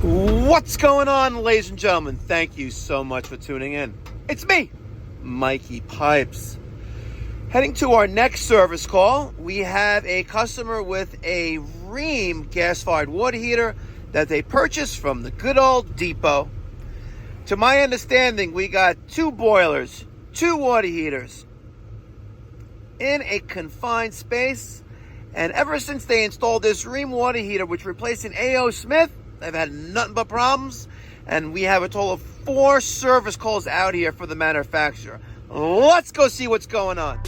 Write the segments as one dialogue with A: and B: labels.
A: What's going on, ladies and gentlemen? Thank you so much for tuning in. It's me, Mikey Pipes. Heading to our next service call, we have a customer with a Rheem gas-fired water heater that they purchased from the good old depot. To my understanding, we got 2 boilers, 2 water heaters in a confined space. And ever since they installed this Rheem water heater, which replaced an A.O. Smith, they've had nothing but problems. And we have a total of 4 service calls out here for the manufacturer. Let's go see what's going on.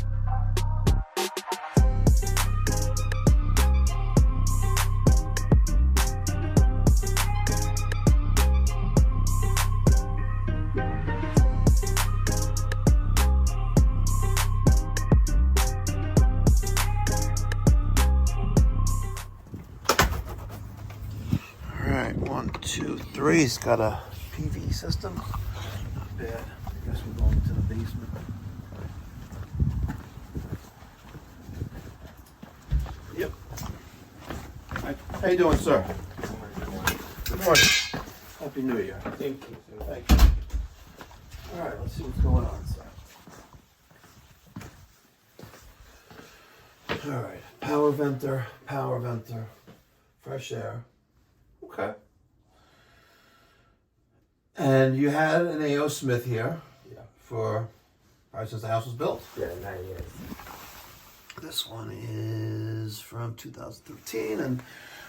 A: Alright, 1, 2, 3. He's got a PV system. Not bad. I guess we're going to the basement. Yep. How you doing, sir? Good morning. Happy New Year. Thank you. Thank you. Alright, let's see what's going on, sir. Alright, power venter, fresh air. Okay. And you had an A.O. Smith here, yeah, for probably since the house was built?
B: Yeah, 9 years.
A: This one is from 2013. And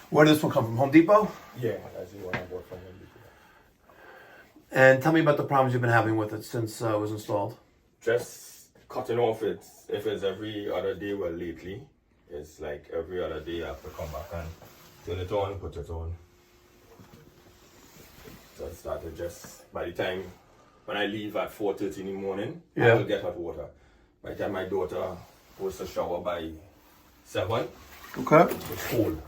A: where did this one come from? Home Depot?
B: Yeah, that's the one I bought from Home Depot.
A: And tell me about the problems you've been having with it since it was installed.
B: Just cutting off it. If it's every other day, well, lately, it's like every other day I have to come back and turn it on, put it on. So it started just, by the time, when I leave at 4:30 in the morning,
A: yeah,
B: I will get hot water. By the time my daughter goes to shower by 7,
A: okay,
B: it's cold.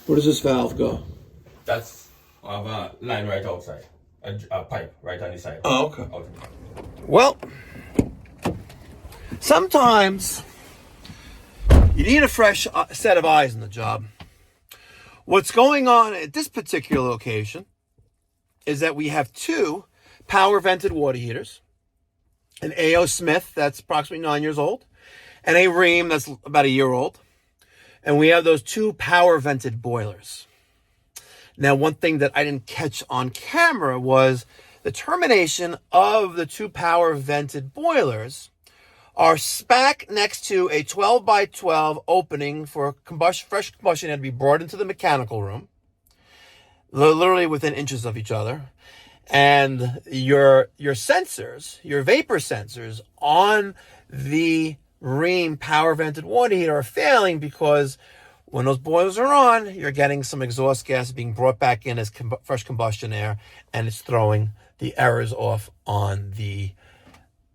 A: Where does this valve go?
B: That's, I have a line right outside, a pipe right on the side.
A: Oh, okay.
B: Out.
A: Well, sometimes you need a fresh set of eyes in the job. What's going on at this particular location is that we have 2 power vented water heaters, an A.O. Smith that's approximately 9 years old, and a Rheem that's about a year old. And we have those 2 power vented boilers. Now, one thing that I didn't catch on camera was the termination of the 2 power vented boilers are smack next to a 12 by 12 opening for fresh combustion had to be brought into the mechanical room, literally within inches of each other. And your sensors, your vapor sensors on the Rheem power vented water heater are failing because when those boilers are on, you're getting some exhaust gas being brought back in as fresh combustion air, and it's throwing the errors off on the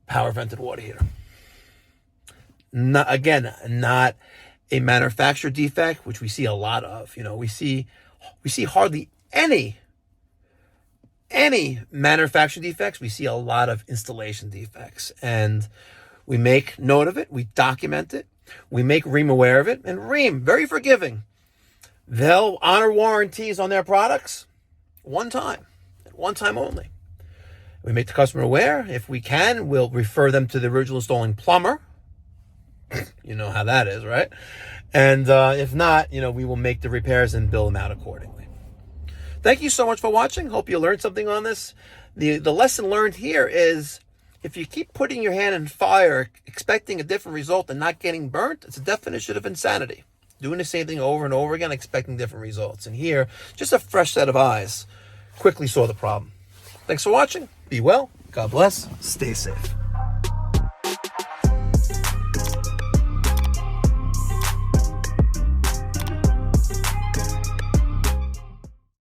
A: power vented water heater. Not a manufacturer defect, which we see a lot of. You know, we see hardly any manufacturer defects. We see a lot of installation defects, and we make note of it. We document it. We make Rheem aware of it, and Rheem, very forgiving. They'll honor warranties on their products one time only. We make the customer aware. If we can, we'll refer them to the original installing plumber. You know how that is, right? And if not, we will make the repairs and bill them out accordingly. Thank you so much for watching. Hope you learned something on this. The lesson learned here is if you keep putting your hand in fire, expecting a different result and not getting burnt, it's a definition of insanity. Doing the same thing over and over again, expecting different results. And here, just a fresh set of eyes quickly saw the problem. Thanks for watching. Be well. God bless. Stay safe.